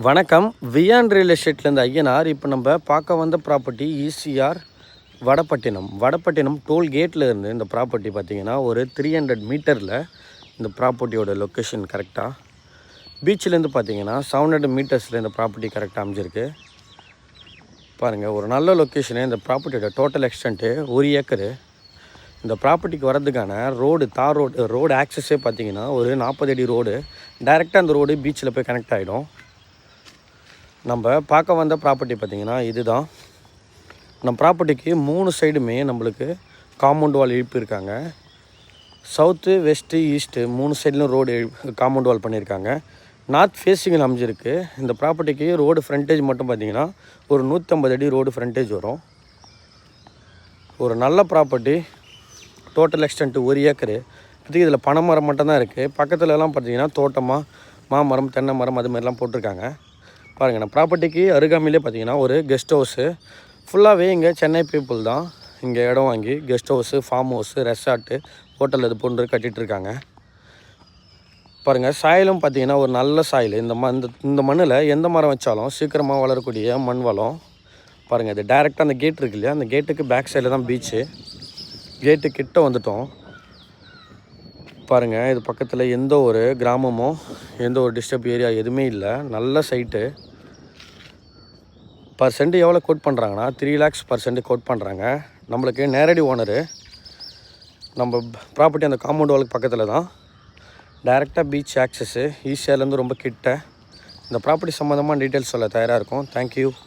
வணக்கம். வியான் ரியல் எஸ்டேட்லேருந்து ஐயனார். இப்போ நம்ம பார்க்க வந்த ப்ராப்பர்ட்டி ஈசிஆர் வடப்பட்டினம் டோல்கேட்டில் இருந்து இந்த ப்ராப்பர்ட்டி பார்த்திங்கன்னா ஒரு 300 மீட்டரில் இந்த ப்ராப்பர்ட்டியோட லொக்கேஷன் கரெக்டாக. பீச்சிலேருந்து பார்த்திங்கன்னா 700 மீட்டர்ஸில் இந்த ப்ராப்பர்ட்டி கரெக்டாக அமைஞ்சிருக்கு. பாருங்கள், ஒரு நல்ல லொக்கேஷனு. இந்த ப்ராப்பர்ட்டியோட டோட்டல் எக்ஸ்டென்ட்டு 1 ஏக்கரு. இந்த ப்ராப்பர்ட்டிக்கு வர்றதுக்கான தார் ரோடு ஆக்சஸே பார்த்திங்கன்னா ஒரு 40 அடி ரோடு. டைரெக்டாக அந்த ரோடு பீச்சில் போய் கனெக்ட் ஆகிடும். நம்ம பார்க்க வந்த ப்ராப்பர்ட்டி பார்த்திங்கன்னா இதுதான். நம்ம ப்ராப்பர்ட்டிக்கு 3 சைடுமே நம்மளுக்கு காம்பவுண்ட் வால் எழுப்பியிருக்காங்க. சவுத்து, வெஸ்ட்டு, ஈஸ்ட்டு 3 சைட்லையும் ரோடு காம்பவுண்ட் வால் பண்ணியிருக்காங்க. நார்த் ஃபேஸிங்கில் அமைஞ்சிருக்கு. இந்த ப்ராப்பர்ட்டிக்கு ரோடு ஃப்ரண்டேஜ் மட்டும் பார்த்திங்கன்னா ஒரு 150 அடி ரோடு ஃப்ரண்டேஜ் வரும். ஒரு நல்ல ப்ராப்பர்ட்டி. Total extent 1 acre. இப்போதைக்கு இதில் பனைமரம் மட்டும்தான் இருக்குது. பக்கத்துலலாம் பார்த்திங்கன்னா தோட்டமாக மாமரம், தென்னை மரம் அது மாதிரிலாம் போட்டிருக்காங்க. பாருங்கள், நான் ப்ராப்பர்ட்டிக்கு அருகாமையிலே பார்த்திங்கன்னா ஒரு கெஸ்ட் ஹவுஸு. ஃபுல்லாகவே இங்கே சென்னை பீப்புள் தான் இங்கே இடம் வாங்கி guest house, form house, resort, hotel இது போன்று கட்டிகிட்ருக்காங்க. பாருங்கள், சாயிலும் பார்த்திங்கன்னா ஒரு நல்ல சாயில். இந்த மண்ணில் எந்த மரம் வச்சாலும் சீக்கிரமாக வளரக்கூடிய மண் வளம். பாருங்கள், இது டைரெக்டாக அந்த கேட் இருக்கு இல்லையா, அந்த கேட்டுக்கு பேக் சைடில் தான் பீச்சு. கேட்டு கிட்ட வந்துட்டோம். பாருங்கள், இது பக்கத்தில் எந்த ஒரு கிராமமோ எந்த ஒரு டிஸ்டர்ப் ஏரியா எதுவுமே இல்லை. நல்ல சைட்டு. பர் சென்ட் எவ்வளோ கோட் பண்ணுறாங்கன்னா 3 lakhs பர் சென்ட் கோட் பண்ணுறாங்க. நம்மளுக்கு நேரடி ஓனரு. நம்ம ப்ராப்பர்ட்டி அந்த காம்பவுண்ட் வாலுக்கு பக்கத்தில் தான். டைரெக்டாக பீச் ஆக்சஸ்ஸு. ஈஸியாலேருந்து ரொம்ப கிட்ட. இந்த ப்ராப்பர்ட்டி சம்மந்தமாக டீட்டெயில்ஸ் சொல்ல தயாராக இருக்கும். தேங்க்யூ.